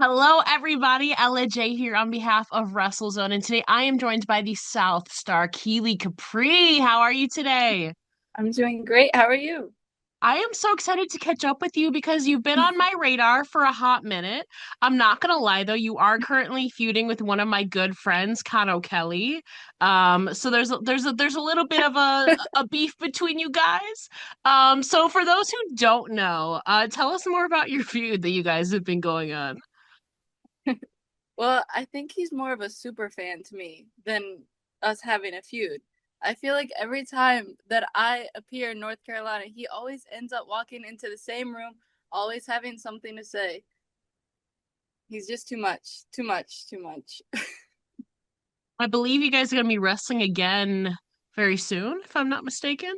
Hello, everybody. Ella J here on behalf of WrestleZone, and today I am joined by the South Star Keeley Capri. How are you today? I'm doing great. How are you? I am so excited to catch up with you because you've been on my radar for a hot minute. I'm not gonna lie though, you are currently feuding with one of my good friends, Kano Kelly. So there's a little bit of a beef between you guys. So for those who don't know, tell us more about your feud that you guys have been going on. Well, I think he's more of a super fan to me than us having a feud. I feel like every time that I appear in North Carolina, he always ends up walking into the same room, always having something to say. He's just too much, too much, too much. I believe you guys are going to be wrestling again very soon, if I'm not mistaken.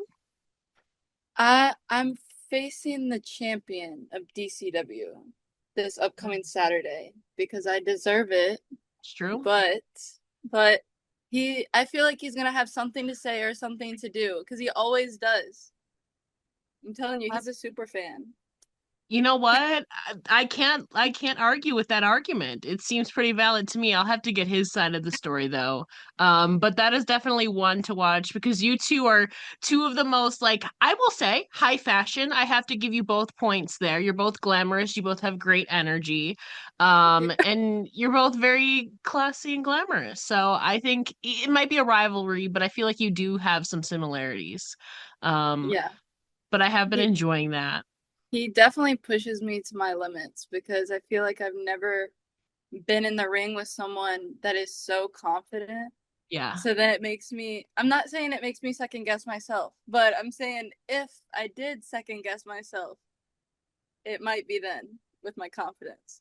I'm facing the champion of DCW this upcoming Saturday because I deserve it, It's true. but but I feel like he's gonna have something to say or something to do because he always does. I'm telling you, he's a super fan. You know what? I can't argue with that argument. It seems pretty valid to me. I'll have to get his side of the story though. But that is definitely one to watch because you two are two of the most like I will say high fashion. I have to give you both points there. You're both glamorous, you both have great energy. And you're both very classy and glamorous. So I think it might be a rivalry, but I feel like you do have some similarities. Um, Yeah, but I have been he enjoying that. he definitely pushes me to my limits because I feel like I've never been in the ring with someone that is so confident. Yeah. So then it makes me, I'm not saying it makes me second guess myself, but I'm saying if I did second guess myself, it might be then with my confidence.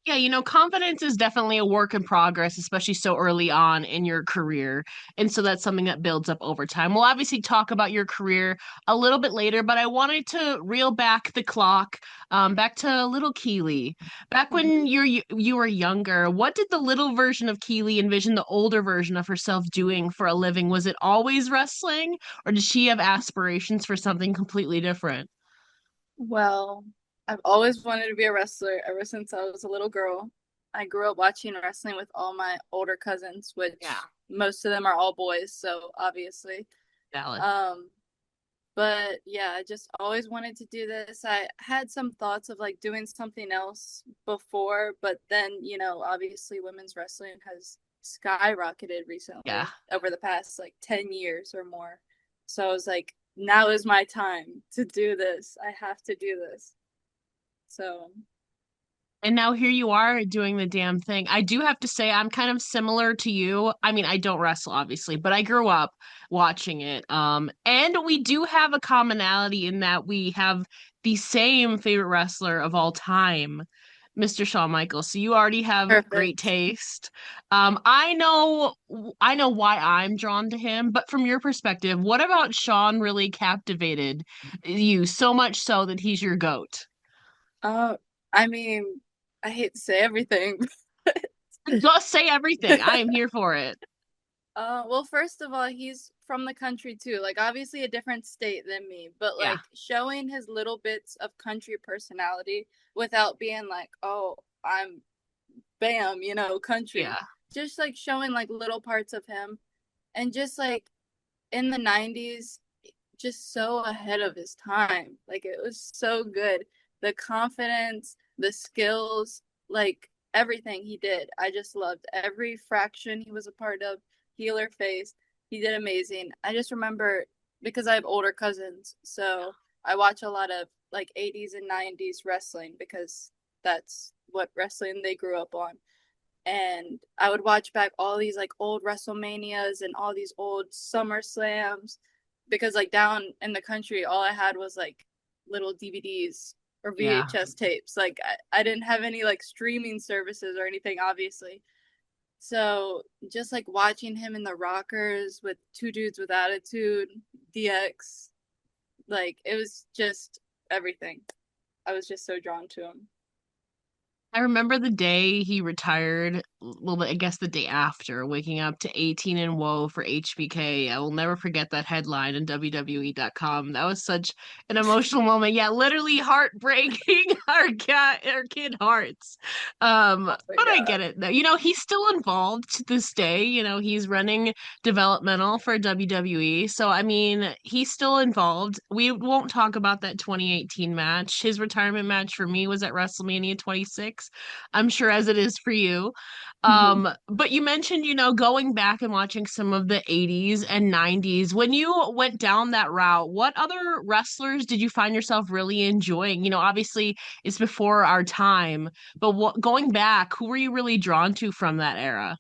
Yeah, confidence is definitely a work in progress, especially so early on in your career. And so that's something that builds up over time. We'll obviously talk about your career a little bit later, but I wanted to reel back the clock, back to little Keeley. Back when Mhm. you were younger, what did the little version of Keeley envision the older version of herself doing for a living? Was it always wrestling, or did she have aspirations for something completely different? Well, I've always wanted to be a wrestler ever since I was a little girl. I grew up watching wrestling with all my older cousins, Yeah, which most of them are all boys, so obviously. valid. Um, but yeah, I just always wanted to do this. I had some thoughts of like doing something else before, but then, obviously women's wrestling has skyrocketed Yeah. recently over the past like 10 years or more. So I was like, now is my time to do this. I have to do this. So, And now here you are doing the damn thing. I do have to say, I'm kind of similar to you. I mean, I don't wrestle, obviously, but I grew up watching it. And we do have a commonality in that we have the same favorite wrestler of all time, Mr. Shawn Michaels. So you already have great perfect. taste. I know why I'm drawn to him, but from your perspective, what about Shawn really captivated you so much so that he's your goat? Uh, I mean, I hate to say everything. Just say everything. I am here for it. Well, first of all, he's from the country too. Like, obviously, a different state than me, but Yeah, like showing his little bits of country personality without being like, oh, I'm bam, country. yeah, Just like showing like little parts of him and just like in the 90s, just so ahead of his time. Like, it was so good. The confidence, the skills, like everything he did. I just loved every fraction he was a part of, heel or face. He did amazing. I just remember because I have older cousins, so I watch a lot of like 80s and 90s wrestling because that's what wrestling they grew up on. And I would watch back all these like old WrestleManias and all these old Summer Slams because like down in the country, all I had was like little DVDs or yeah. VHS tapes. Like I didn't have any like streaming services or anything, obviously. So just like watching him in the rockers with two dudes with attitude, DX, like it was just everything. I was just so drawn to him. I remember the day he retired, well, I guess the day after, waking up to 18 and woe for HBK. I will never forget that headline in WWE.com. That was such an emotional moment. Yeah, literally heartbreaking our kid hearts. Oh my But I God. get it though. You know, he's still involved to this day. You know, he's running developmental for WWE. So I mean, he's still involved. We won't talk about that 2018 match. His retirement match for me was at WrestleMania 26. I'm sure as it is for you. Mhm. But you mentioned, you know, going back and watching some of the 80s and 90s. When you went down that route, what other wrestlers did you find yourself really enjoying? You know, obviously it's before our time, but going back, who were you really drawn to from that era?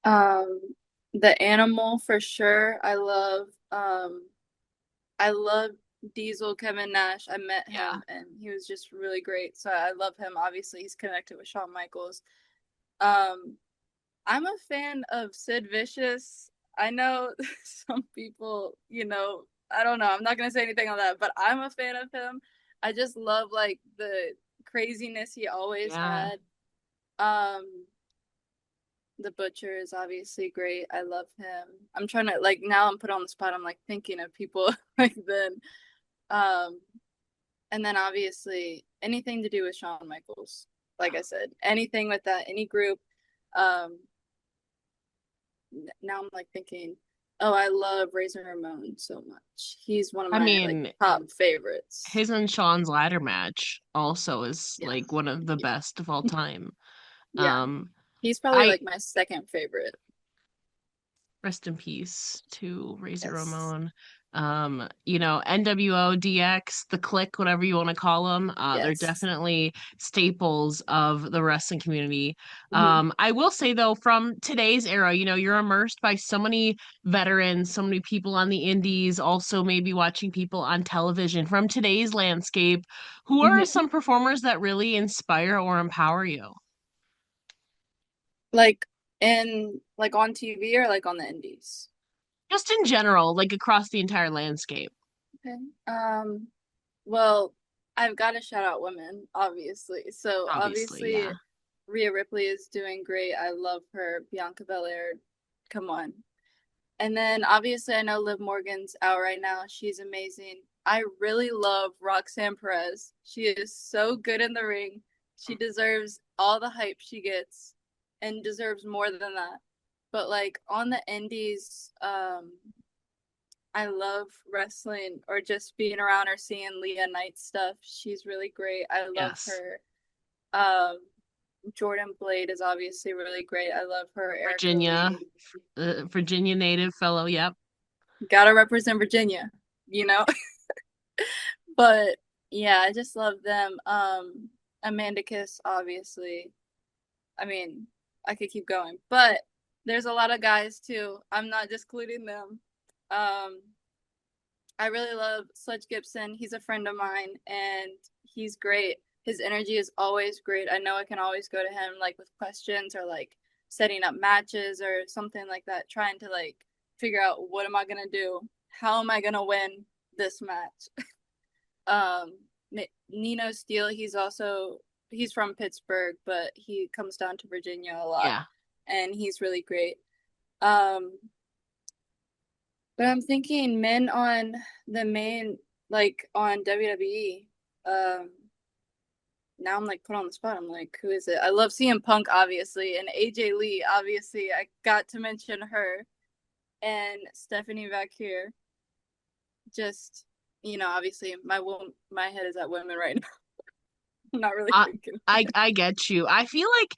Um, the animal for sure. I love Diesel Kevin Nash. I met Yeah. him and he was just really great. So I love him. Obviously, he's connected with Shawn Michaels. Um, I'm a fan of Sid Vicious. I know some people, I don't know. I'm not gonna say anything on that, but I'm a fan of him. I just love like the craziness he always Yeah. had. Um, the Butcher is obviously great. I love him. I'm trying to like now I'm put on the spot. I'm like thinking of people like then. Um, and then obviously anything to do with Shawn Michaels. Like I said, anything with that, any group. Um, now I'm like thinking, oh, I love Razor Ramon so much. He's one of I my like mean, top favorites. his and Sean's ladder match also is Yeah, like one of the best of all time. yeah. Um, He's probably I like my second favorite. Rest in peace to Razor Yes, Ramon. You know, NWO, DX, the Click, whatever you want to call them, they're yes. definitely staples of the wrestling community. Hmm. I will say though, from today's era, you know, you're immersed by so many veterans, so many people on the indies, also maybe watching people on television. From today's landscape, who are Hmm. some performers that really inspire or empower you? Like in like on TV or like on the indies. Just in general, like across the entire landscape. Okay. Well, I've got to shout out women, obviously. So Obviously, obviously, yeah. Rhea Ripley is doing great. I love her. Bianca Belair, come on. And then obviously, I know Liv Morgan's out right now. She's amazing. I really love Roxanne Perez. She is so good in the ring. She deserves all the hype she gets and deserves more than that. But like on the indies, I love wrestling or just being around or seeing Leah Knight stuff. She's really great. I love Yes. her. Um, Jordan Blade is obviously really great. I love her. Erica Virginia, Lee. Virginia native fellow. Yep. Gotta represent Virginia, you know? But yeah, I just love them. Amanda Kiss, obviously. I mean, I could keep going, but there's a lot of guys too. I'm not discluding them. Um, I really love Sledge Gibson. He's a friend of mine and he's great. His energy is always great. I know I can always go to him like with questions or like setting up matches or something like that, trying to like figure out what am I gonna do? How am I gonna win this match? Um, Nino Steele, he's from Pittsburgh, but he comes down to Virginia a lot, Yeah. and he's really great. Um, but I'm thinking men on the main, like on WWE. Um, now I'm like put on the spot. I'm like, who is it? I love CM Punk, obviously, and AJ Lee, obviously. I got to mention her and Stephanie Vaquer. Just, obviously, my head is at women right now. I'm not really I thinking. I get you. I feel like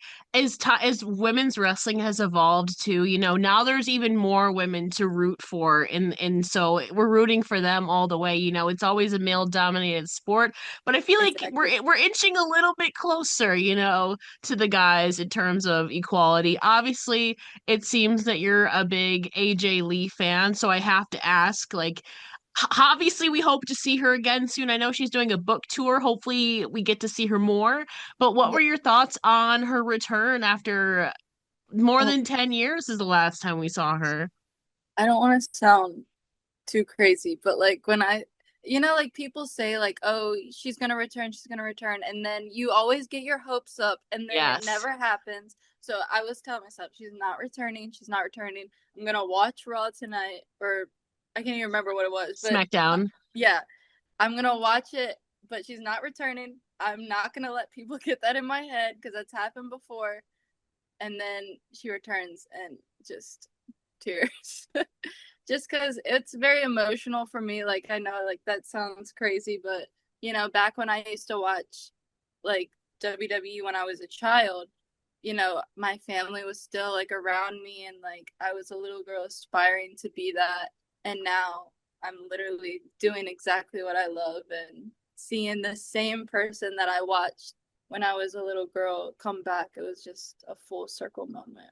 as women's wrestling has evolved too, you know, now there's even more women to root for and so we're rooting for them all the way. You know, it's always a male dominated sport, but I feel like Exactly. we're inching a little bit closer, you know, to the guys in terms of equality. Obviously, it seems that you're a big AJ Lee fan, so I have to ask like obviously we hope to see her again soon. I know she's doing a book tour. Hopefully we get to see her more. But what Yeah. were your thoughts on her return after more Oh, than 10 years is the last time we saw her? I don't want to sound too crazy, but like like people say like, oh, she's gonna return, and then you always get your hopes up and then it Yes. never happens. So I was telling myself, she's not returning. I'm gonna watch Raw tonight, or I can't even remember what it was, but SmackDown. yeah, I'm gonna watch it, but she's not returning. I'm not gonna let people get that in my head because that's happened before. And then she returns and just tears. Just because it's very emotional for me. Like, I know, like, that sounds crazy, but, back when I used to watch, like, WWE when I was a child, my family was still, like, around me, and, like, I was a little girl aspiring to be that. And now I'm literally doing exactly what I love and seeing the same person that I watched when I was a little girl come back. It was just a full circle moment.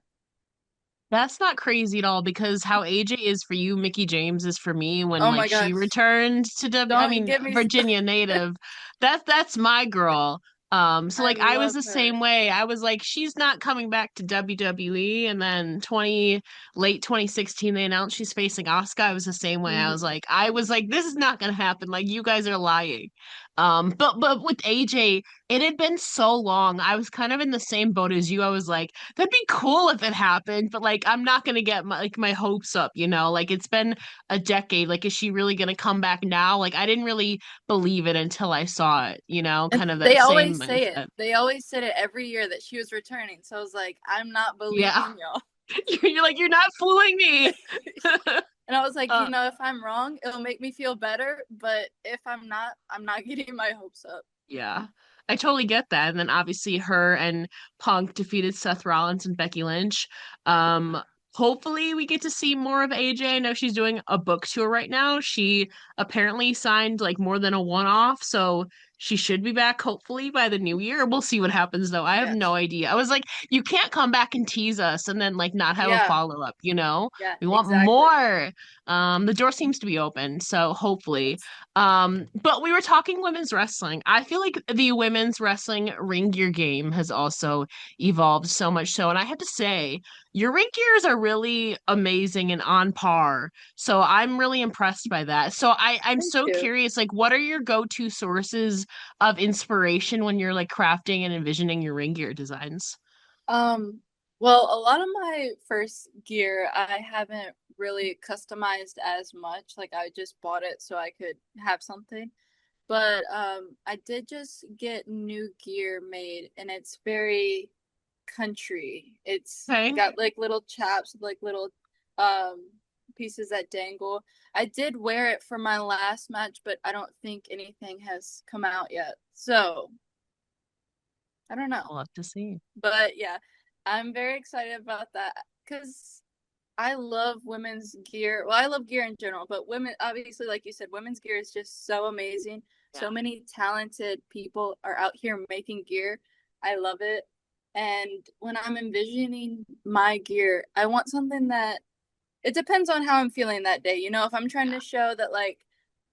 That's not crazy at all because how AJ is for you, Mickey James is for me when Oh like my she gosh. returned to I Don't mean get me Virginia native. That's my girl. So I like I was love the her. same way. I was like she's not coming back to WWE, and then 20 late 2016 they announced she's facing Asuka. I was the same way. Hmm. I was like this is not going to happen. Like you guys are lying. But with AJ it had been so long. I was kind of in the same boat as you. I was like that'd be cool if it happened, but like I'm not gonna get my hopes up, you know? Like it's been a decade. Like, is she really gonna come back now? Like I didn't really believe it until I saw it, you know, And kind of they that same always say it. mindset. They always said it every year that she was returning. So I was like, I'm not Yeah. believing y'all. You're like, you're not fooling me. And I was like, uh if I'm wrong, it'll make me feel better. But if I'm not, I'm not getting my hopes up. Yeah, I totally get that. And then obviously her and Punk defeated Seth Rollins and Becky Lynch. Um, Hopefully we get to see more of AJ. I know she's doing a book tour right now. She apparently signed like more than a one-off, so she should be back hopefully by the new year. We'll see what happens though. I have Yeah. no idea. I was like, you can't come back and tease us and then like not have a Yeah. follow-up, you know? Yeah. We want Exactly. more. The door seems to be open, so hopefully. But we were talking women's wrestling. I feel like the women's wrestling ring gear game has also evolved so much so. And I have to say, your ring gears are really amazing and on par. So I'm really impressed by that. So I'm Thank so you. curious, like, what are your go-to sources of inspiration when you're like crafting and envisioning your ring gear designs? Um, well, a lot of my first gear I haven't really customized as much. Like I just bought it so I could have something. But I did just get new gear made and it's very country. It's Okay. got like little chaps, like little um pieces that dangle. I did wear it for my last match, but I don't think anything has come out yet. So, I don't know. I'll have to see. But yeah, I'm very excited about that because I love women's gear. Well, I love gear in general, but women, obviously, like you said, women's gear is just so amazing. Yeah. So many talented people are out here making gear. I love it. And when I'm envisioning my gear, I want something that it depends on how I'm feeling that day. If I'm trying to show that, like,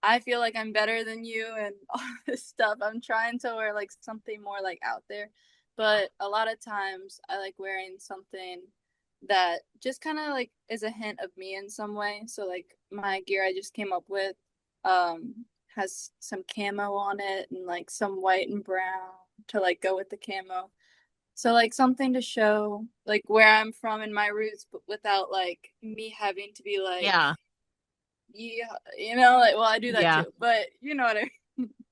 I feel like I'm better than you and all this stuff, I'm trying to wear like something more like out there. But a lot of times I like wearing something that just kind of like is a hint of me in some way. So like my gear I just came up with um has some camo on it and like some white and brown to like go with the camo. So like something to show like where I'm from and my roots, but without like me having to be like, Yeah. yeah, like well I do that Yeah. too, but you know what I mean.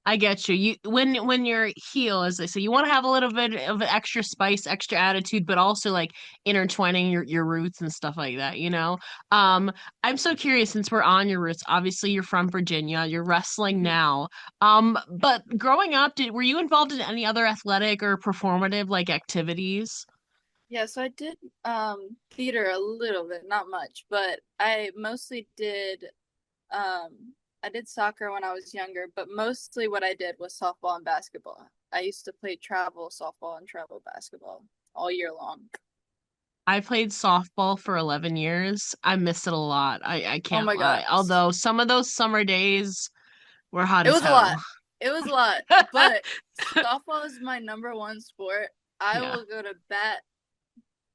I get you. You when you're heel, as they say, you want to have a little bit of extra spice, extra attitude, but also like intertwining your roots and stuff like that, you know? Yeah. I'm so curious since we're on your roots. Obviously, you're from Virginia, you're wrestling Mhm. now. But growing up, were you involved in any other athletic or performative like activities? Yeah, so I did theater a little bit, not much, but I mostly did I did soccer when I was younger, but mostly what I did was softball and basketball. I used to play travel softball and travel basketball all year long. I played softball for 11 years. I miss it a lot. I Oh can't my lie. gosh. Although some of those summer days were hot It as was a lot. hell. It was a lot, but softball is my number one sport. I Yeah. will go to bat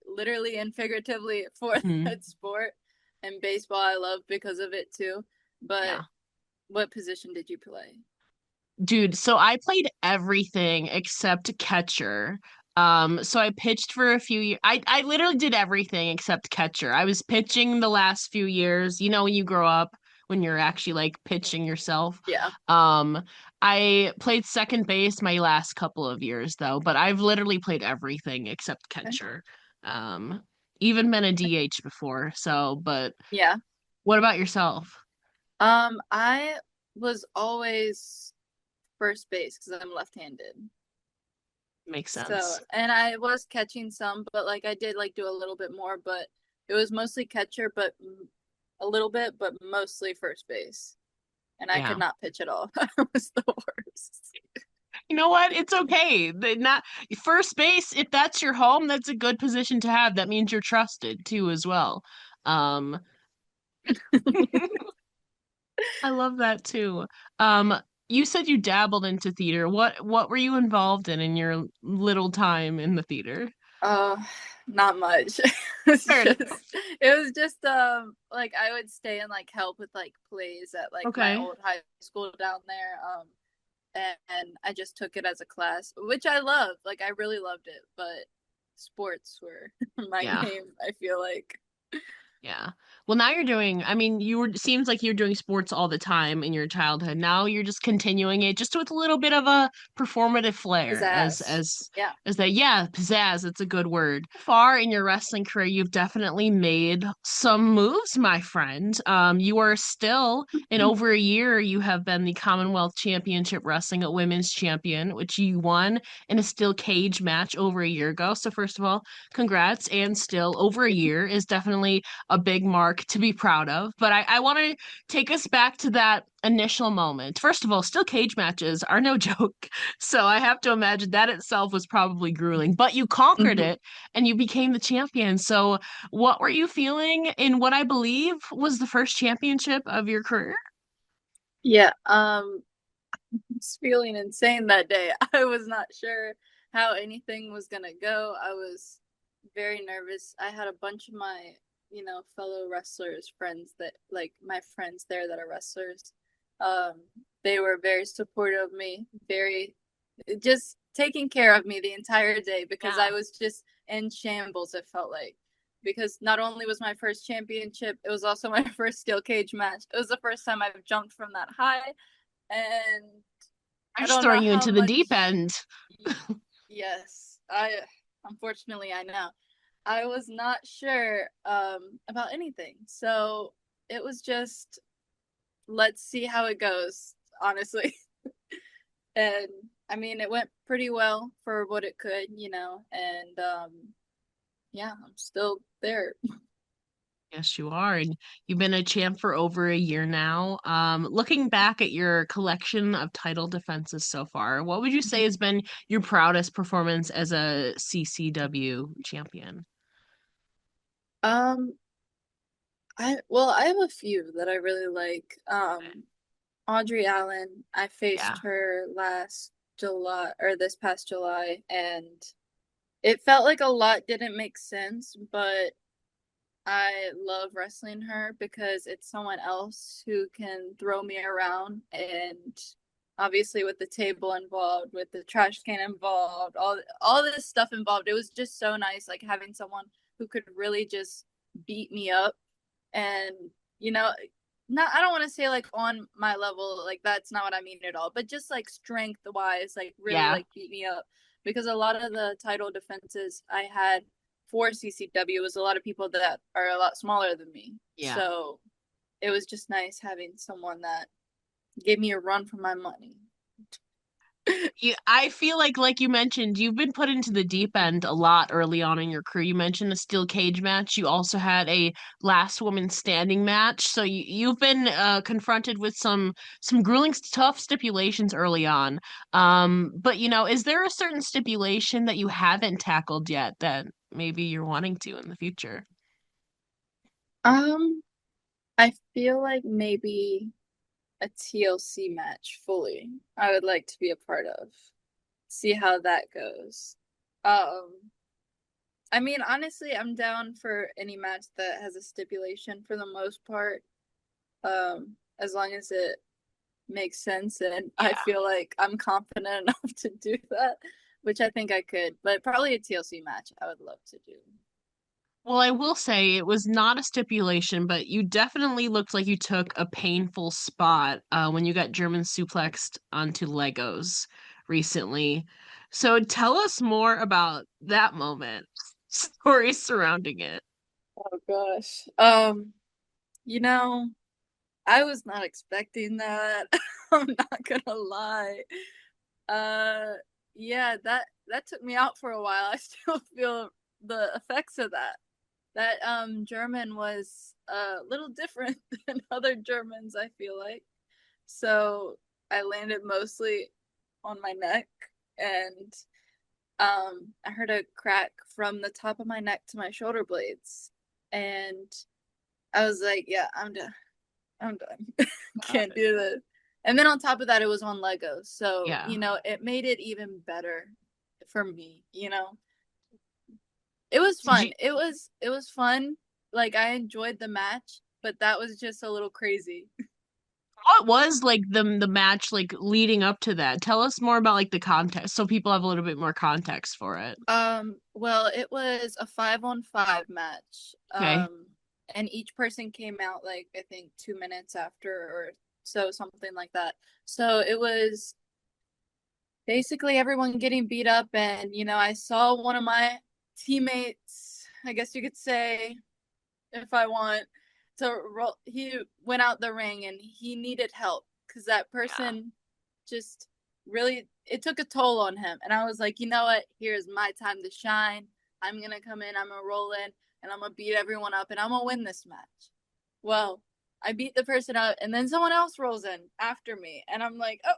literally and figuratively for Mhm. that sport. And baseball I love because of it too. But Yeah. What position did you play? Dude, so I played everything except catcher. So I pitched for a few years. I literally did everything except catcher. I was pitching the last few years. You know, when you grow up, when you're actually like pitching yourself. Yeah. Um, I played second base my last couple of years though, but I've literally played everything except Okay. catcher. Um, even been a DH before. So, but Yeah. what about yourself? I was always first base because I'm left-handed. Makes So, sense. and I was catching some, but like I did like do a little bit more, but it was mostly catcher, but a little bit, but mostly first base. And I could Yeah. not pitch at all. I was the worst. You know what? It's okay. Not first base, if that's your home, that's a good position to have. That means you're trusted too as well. Um, I love that too. Um, you said you dabbled into theater. What were you involved in your little time in the theater? Uh, Not much. It's Fair enough. it was just like I would stay and like help with like plays at like my Okay. old high school down there. And I just took it as a class, which I love. Like I really loved it, but sports were my Yeah. game, I feel like. Yeah. Well, now you're doing, I mean, you were, seems like you're doing sports all the time in your childhood. Now you're just continuing it just with a little bit of a performative flair Pizzazz. Yeah. as that, yeah, pizzazz, it's a good word. Far in your wrestling career, you've definitely made some moves, my friend. You are still in over a year, you have been the Commonwealth Championship Wrestling Women's Champion, which you won in a steel cage match over a year ago. So first of all, congrats. And still over a year is definitely a big mark to be proud of. But I want to take us back to that initial moment. First of all, still cage matches are no joke. So I have to imagine that itself was probably grueling, but you conquered Hmm. it and you became the champion. So what were you feeling in what I believe was the first championship of your career? Yeah. I was feeling insane that day. I was not sure how anything was gonna go. I was very nervous. I had a bunch of my, fellow wrestlers, friends that like my friends there that are wrestlers. Um, they were very supportive of me, very just taking care of me the entire day because I Yeah. was just in shambles, it felt like. Because not only was my first championship, it was also my first steel cage match. It was the first time I've jumped from that high, and I'm I just don't know throwing you how into the much. deep end. Yes, I unfortunately I know. I was not sure about anything. So it was just let's see how it goes, honestly. And I mean, it went pretty well for what it could, and yeah, I'm still there. Yes, you are. And you've been a champ for over a year now. Looking back at your collection of title defenses so far, what would you say has been your proudest performance as a CCW champion? Um, I have a few that I really like. Audrey Allen, I Yeah. faced her last July or this past July, and it felt like a lot didn't make sense, but I love wrestling her because it's someone else who can throw me around, and obviously with the table involved, with the trash can involved, all this stuff involved, it was just so nice like having someone who could really just beat me up and you know not I don't want to say like on my level, like that's not what I mean at all, but just like strength wise like really Yeah. like beat me up because a lot of the title defenses I had for CCW was a lot of people that are a lot smaller than me, Yeah. so it was just nice having someone that gave me a run for my money. I feel like you mentioned, you've been put into the deep end a lot early on in your career. You mentioned a steel cage match. You also had a last woman standing match. So you've been confronted with some grueling, tough stipulations early on. But is there a certain stipulation that you haven't tackled yet that maybe you're wanting to in the future? um I feel like maybe a TLC match fully I would like to be a part of, see how that goes. Um, I mean, honestly, I'm down for any match that has a stipulation for the most part. As long as it makes sense, and I Yeah. feel like I'm confident enough to do that, which I think I could. But probably a TLC match I would love to do. Well, I will say it was not a stipulation, but you definitely looked like you took a painful spot when you got German suplexed onto Legos recently. So tell us more about that moment, stories surrounding it. Oh gosh. You know, I was not expecting that. I'm not gonna lie. Uh, yeah, that took me out for a while. I still feel the effects of that. That German was a little different than other Germans, I feel like. So I landed mostly on my neck, and I heard a crack from the top of my neck to my shoulder blades. And I was like, yeah, I'm done. I'm done. Got Can't it. do this. And then on top of that, it was on Legos. So, Yeah. it made it even better for me. It was Did fun. you It was fun. Like I enjoyed the match, but that was just a little crazy. what was like the match like leading up to that? Tell us more about like the context so people have a little bit more context for it. Well, it was a 5-on-5 match. Okay. And each person came out like I think 2 minutes after or so, something like that. So it was basically everyone getting beat up, and I saw one of my teammates, I guess you could say, if I want to roll, he went out the ring and he needed help because that Yeah. person just really, it took a toll on him. And I was like, you know what, here's my time to shine. I'm gonna come in, I'm gonna roll in, and I'm gonna beat everyone up, and I'm gonna win this match. Well, I beat the person up, and then someone else rolls in after me, and I'm like, oh,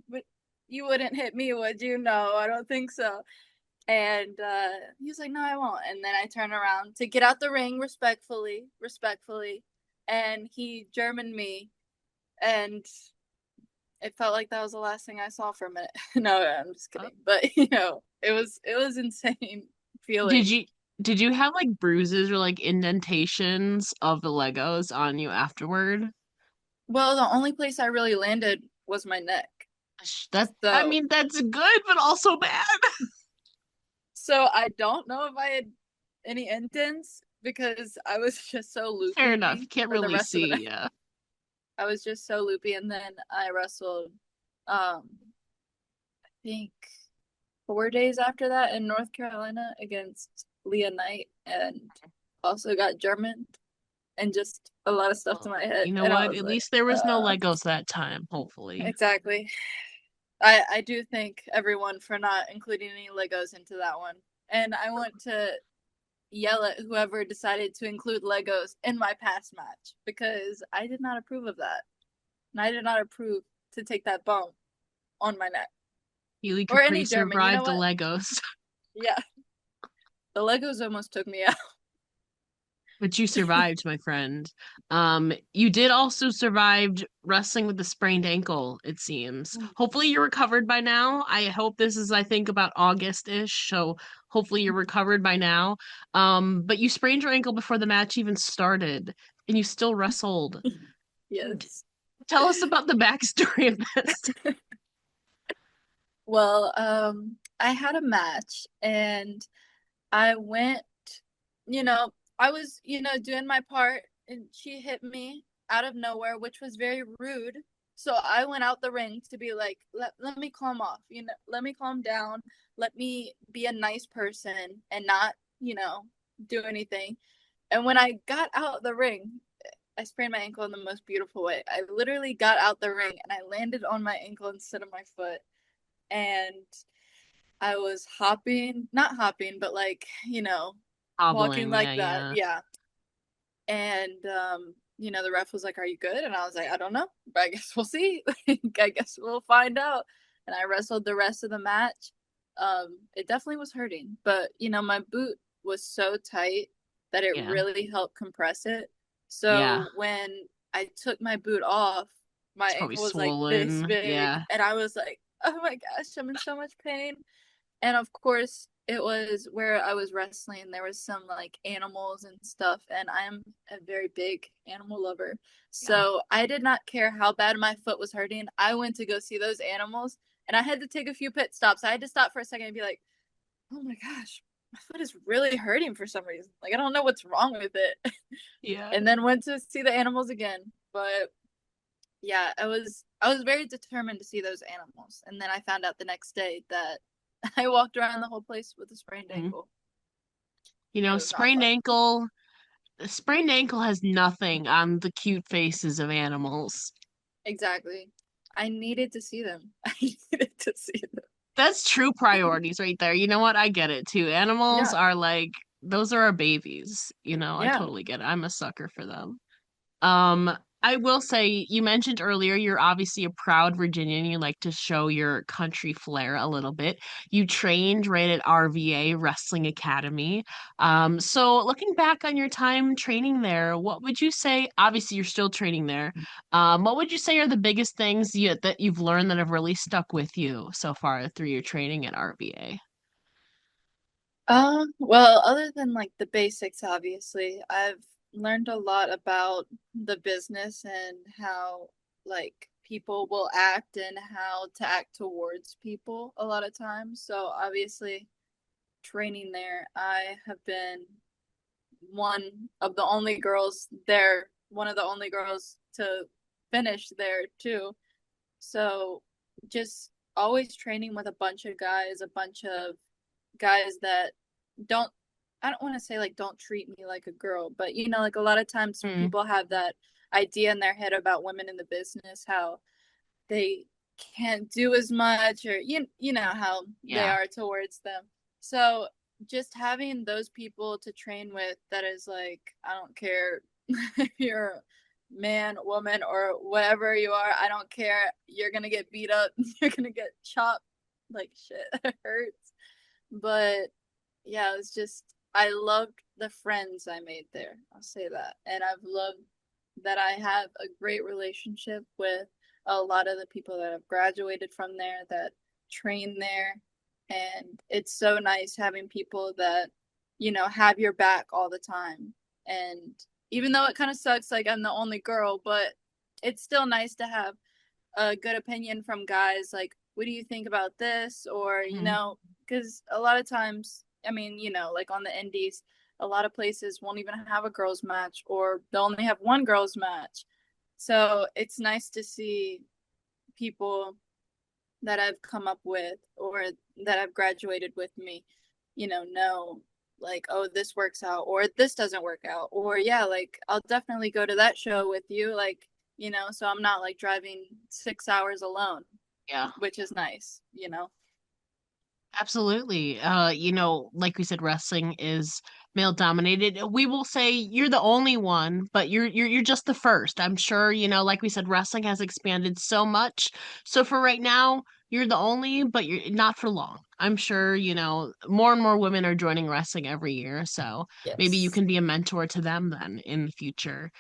but you wouldn't hit me, would you? No, I don't think so. And he was like, no, I won't. And then I turn around to get out the ring respectfully, and he Germaned me, and it felt like that was the last thing I saw for a minute. No, I'm just Uh, kidding. But it was insane Did feeling. you did you have like bruises or like indentations of the Legos on you afterward? Well, the only place I really landed was my neck. That I So mean that's good but also bad. so I don't know if I had any indents because I was just so Fair enough. loopy You can't for the really rest of the see. night. Yeah. I was just so loopy, and then I wrestled. I think 4 days after that in North Carolina against Leah Knight, and also got German and just a lot of stuff to Well, my head. you know And I what? was At like, least there was no Legos that time, hopefully. exactly. I do thank everyone for not including any Legos into that one. And I want to yell at whoever decided to include Legos in my past match because I did not approve of that. And I did not approve to take that bump on my neck. Keeley Or Capri any German. You know survived the what? Legos. Yeah. The Legos almost took me out. But you survived, my friend. You did also survived wrestling with a sprained ankle, it seems. Hopefully you're recovered by now. I hope this is, I think, about August-ish, so hopefully you're recovered by now. But you sprained your ankle before the match even started, and you still wrestled. Yes. Tell us about the backstory of this. Well, I had a match, and I went, I was, doing my part, and she hit me out of nowhere, which was very rude. So I went out the ring to be like, let me calm off, let me calm down, let me be a nice person and not, do anything. And when I got out the ring, I sprained my ankle in the most beautiful way. I literally got out the ring and I landed on my ankle instead of my foot. And I was hopping, not hopping, but like, walking Hobbling, yeah, like that. yeah. Yeah. And the ref was like, "Are you good?" And I was like, "I don't know, but I guess we'll see. I guess we'll find out." And I wrestled the rest of the match. It definitely was hurting, but my boot was so tight that it Yeah. really helped compress it. Yeah. So when I took my boot off, my It's probably ankle was like this swollen. big, Yeah. and I was like, "Oh my gosh, I'm in so much pain." And of course, it was where I was wrestling. There was some like animals and stuff, and I'm a very big animal lover. Yeah. So I did not care how bad my foot was hurting. I went to go see those animals, and I had to take a few pit stops. I had to stop for a second and be like, "Oh my gosh, my foot is really hurting for some reason. Like I don't know what's wrong with it." Yeah. And then went to see the animals again. But yeah, I was very determined to see those animals. And then I found out the next day that I walked around the whole place with a sprained Mhm. ankle. You It know, was not fun. sprained ankle has nothing on the cute faces of animals. Exactly. I needed to see them. I needed to see them. That's true priorities right there. You know what? I get it too. Animals Yeah. are like, those are our babies. You know, I Yeah. totally get it. I'm a sucker for them. Um, I will say, you mentioned earlier you're obviously a proud Virginian. You like to show your country flair a little bit. You trained right at RVA Wrestling Academy. So looking back on your time training there, what would you say? Obviously, you're still training there. What would you say are the biggest things that you've learned that have really stuck with you so far through your training at RVA? Well, other than like the basics, obviously, I've learned a lot about the business and how like people will act and how to act towards people a lot of times. So obviously, training there, I have been one of the only girls there, one of the only girls to finish there too. So just always training with a bunch of guys that don't I don't want to say like don't treat me like a girl, but you know, like a lot of times Mm, people have that idea in their head about women in the business, how they can't do as much or you know how they yeah, are towards them. So just having those people to train with that is like I don't care if you're a man, woman, or whatever you are, I don't care. You're gonna get beat up, you're gonna get chopped like shit. It hurts. But yeah, it's just I loved the friends I made there. I'll say that. And I've loved that I have a great relationship with a lot of the people that have graduated from there that train there. And it's so nice having people that, you know, have your back all the time. And even though it kind of sucks, like I'm the only girl, but it's still nice to have a good opinion from guys like, what do you think about this? Or, you mhm, know, because a lot of times, I mean, you know, like on the indies, a lot of places won't even have a girls' match or they'll only have one girls' match. So it's nice to see people that I've come up with or that have graduated with me, know like, oh, this works out or this doesn't work out. Or, yeah, like, I'll definitely go to that show with you. Like, so I'm not like driving 6 hours alone, yeah. which is nice. Absolutely. You know, like we said, wrestling is male dominated. We will say you're the only one, but you're just the first. I'm sure, you know, like we said, wrestling has expanded so much. So for right now, you're the only, but you're not for long. I'm sure, you know, more and more women are joining wrestling every year. So maybe you Yes. can be a mentor to them then in the future.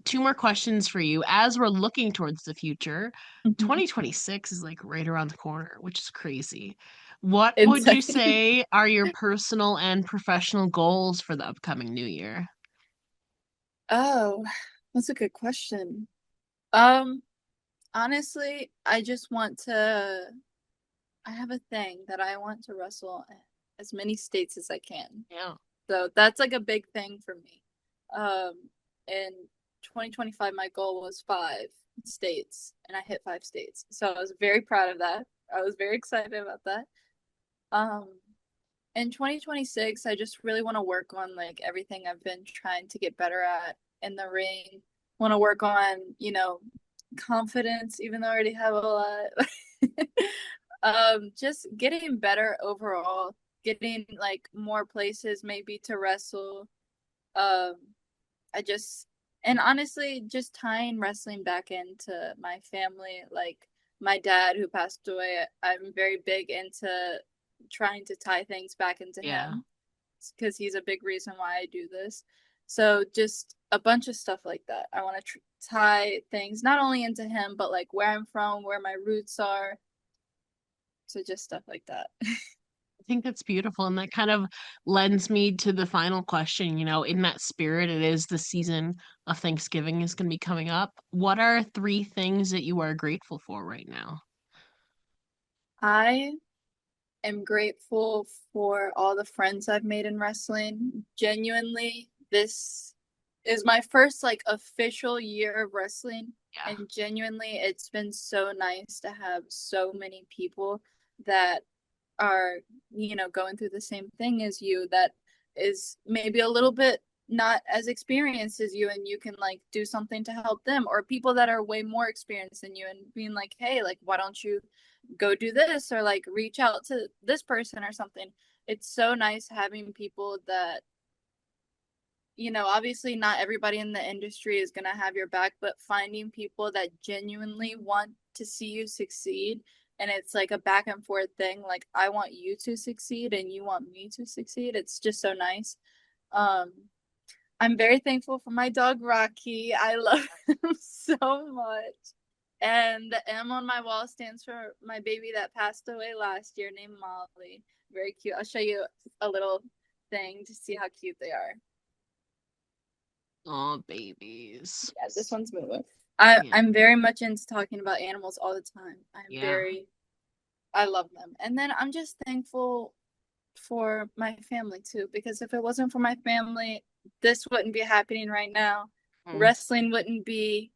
Two more questions for you. As we're looking towards the future, Mhm. 2026 is like right around the corner, which is crazy. What would you Insane. say are your personal and professional goals for the upcoming new year? Oh, that's a good question. Um, Honestly, I just want to I have a thing that I want to wrestle as many states as I can. Yeah. So that's like a big thing for me. In 2025, my goal was 5 states, and I hit 5 states. So I was very proud of that. I was very excited about that. Um, in 2026, I just really want to work on like everything I've been trying to get better at in the ring. Want to work on, confidence, even though I already have a lot. Just getting better overall, getting like more places maybe to wrestle. Um, I just and honestly, just tying wrestling back into my family, like my dad who passed away, I'm very big into trying to tie things back into Yeah. him because he's a big reason why I do this. So just a bunch of stuff like that. I want to tie things not only into him, but like where I'm from, where my roots are. So just stuff like that. think that's beautiful. And that kind of lends me to the final question. In that spirit, it is the season of Thanksgiving is going to be coming up. What are three things that you are grateful for right now? I am grateful for all the friends I've made in wrestling. Genuinely, this is my first like official year of wrestling, Yeah. and genuinely, it's been so nice to have so many people that are, going through the same thing as you, that is maybe a little bit not as experienced as you, and you can like do something to help them, or people that are way more experienced than you and being like, hey, like why don't you go do this, or like reach out to this person or something. It's so nice having people that, obviously not everybody in the industry is going to have your back, but finding people that genuinely want to see you succeed. And it's like a back and forth thing. Like, I want you to succeed and you want me to succeed. It's just so nice. Um, I'm very thankful for my dog, Rocky. I love him so much. And the M on my wall stands for my baby that passed away last year named Molly. Very cute. I'll show you a little thing to see how cute they are. Oh, babies. Yeah, this one's moving. I Yeah. I'm very much into talking about animals all the time. Yeah. I love them. And then I'm just thankful for my family too, because if it wasn't for my family, this wouldn't be happening right now. Mm. Wrestling wouldn't be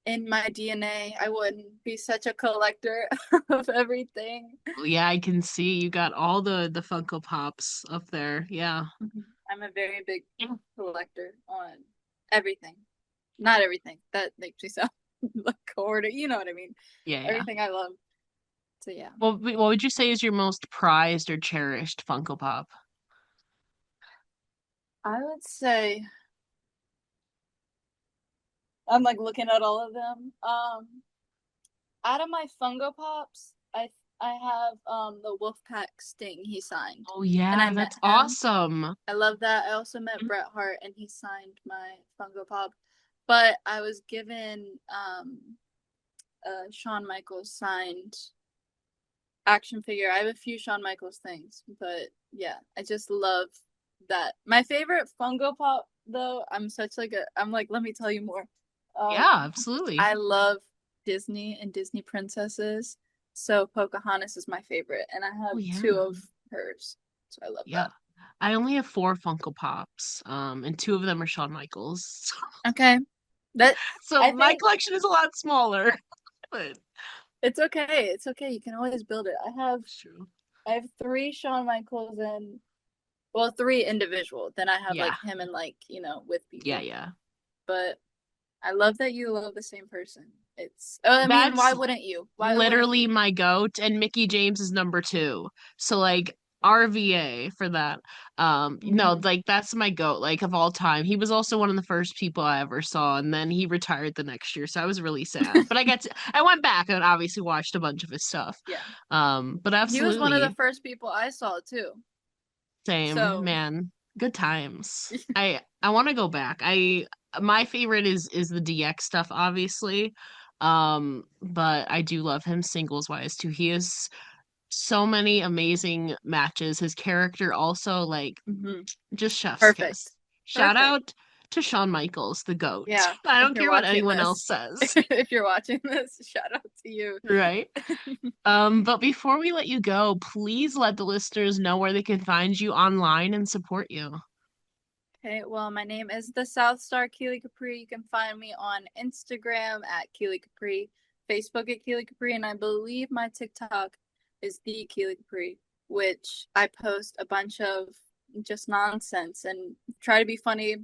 in my DNA. I wouldn't be such a collector of everything. Yeah, I can see you got all the Funko Pops up there. Yeah. I'm a very big collector on everything. Not everything. That makes me sound like hoarder. You know what I mean? Yeah, yeah. Everything I love. So yeah. What would you say is your most prized or cherished Funko Pop? I would say I'm like looking at all of them. Out of my Fungo Pops, I have the Wolfpack Sting he signed, Oh and I yeah, met that's him. awesome. I love that. I also met Bret Hart, and he signed my Fungo Pop. But I was given Shawn Michaels signed action figure. I have a few Shawn Michaels things, but yeah, I just love that. My favorite Fungo Pop, though, I'm like, let me tell you more. Um, Yeah, absolutely. I love Disney and Disney princesses. So Pocahontas is my favorite, and I Oh have two yeah. of hers. So I love Yeah. that. I only have four Funko Pops, and two of them are Shawn Michaels. Okay. That So I my think collection is a lot smaller, but it's okay. It's okay. You can always build it. it's true. I have three Shawn Michaels and well, three individual. Then I have Yeah, like him and like, with yeah, people. yeah. But I love that you love the same person. I mean, That's why wouldn't you? Why wouldn't literally you? my goat, and Mickey James is number two. So like RVA for that. No, Hmm. like that's my goat, like of all time. He was also one of the first people I ever saw, and then he retired the next year, so I was really sad. But I went back and obviously watched a bunch of his stuff. Yeah. But He was one of the absolutely. first people I saw too. Same, So, man. Good times. I want to go back. My favorite is the DX stuff, obviously. But I do love him singles wise too. He has so many amazing matches. His character also like mhm. just chef's kiss. Perfect. Shout Perfect. out to Shawn Michaels, the GOAT. Yeah, I if don't you're care what watching anyone else this, says, if you're watching this, shout out to you. right? But before we let you go, please let the listeners know where they can find you online and support you. Okay, well, my name is the South Star Keeley Capri. You can find me on Instagram at Keeley Capri, Facebook at Keeley Capri, and I believe my TikTok is the Keeley Capri, which I post a bunch of just nonsense and try to be funny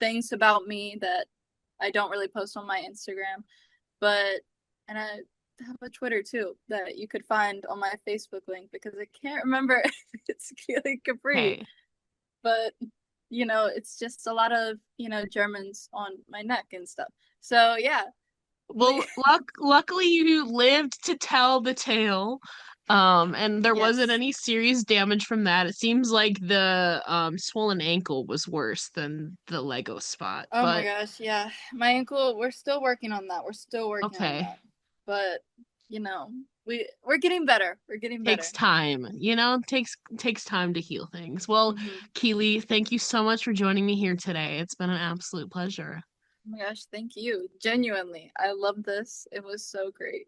things about me that I don't really post on my Instagram. But, and I have a Twitter too that you could find on my Facebook link because I can't remember if it's Keeley Capri, Okay. but it's just a lot of, Germans on my neck and stuff. So yeah, please. Well, luckily you lived to tell the tale. And there wasn't Yes. any serious damage from that. It seems like the swollen ankle was worse than the Lego spot. Oh my But gosh, yeah. My ankle, we're still working on that. We're still working on okay. that. But, you know. we're getting better. We're getting Takes better. time, takes time to heal things. Well, Hmm. Keely, thank you so much for joining me here today. It's been an absolute pleasure. Oh my gosh, thank you. Genuinely. I love this. It was so great.